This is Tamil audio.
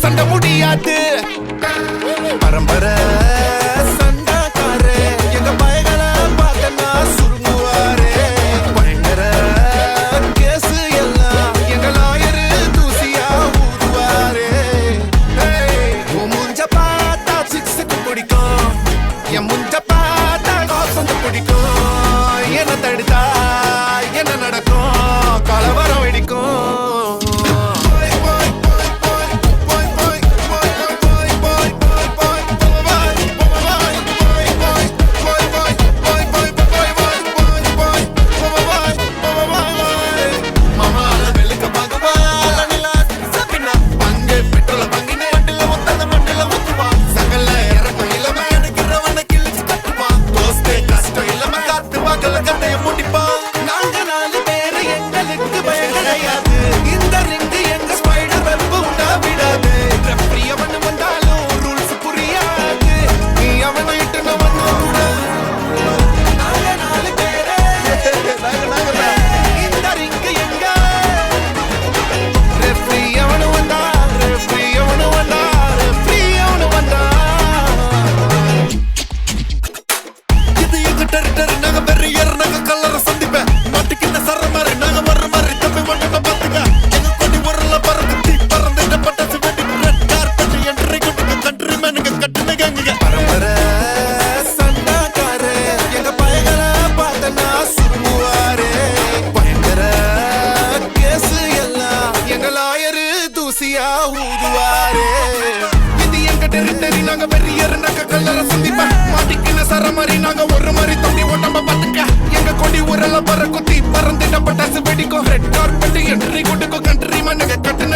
சண்ட முடியாது பரம்பரை சண்டாக்காரே எங்க பயங்களை பார்த்தனா சுருங்குவாரே பயங்கர கேசு எல்லாம் எங்க லாயரு தூசியா ஊதுவாரே முஞ்ச பார்த்தா சிக்ஸுக்கு பிடிக்கும் என் முஞ்ச பார்த்தா காசந்து பிடிக்கும் என்ன தடுத்தா என்ன நடக்கும் கலவரம் வெடிக்கும் ஊதுவாரே இது எங்க டெரிட்டரி நாங்க வெறியர் நாங்க கல்லற சந்திப்ப மாட்டிக்கின சரமாரி நாங்க ஒரு மாதிரி தம்பி ஓட்டம்ப பாத்துக்க எங்க கொடி ஊரல பற குத்தி பறந்துட்ட பட்டாசு வெடிக்கும் ரெட் கார்பெட் என்ட்ரி கொடுக்கும் கண்ட்ரி மண்ணுங்க கட்டு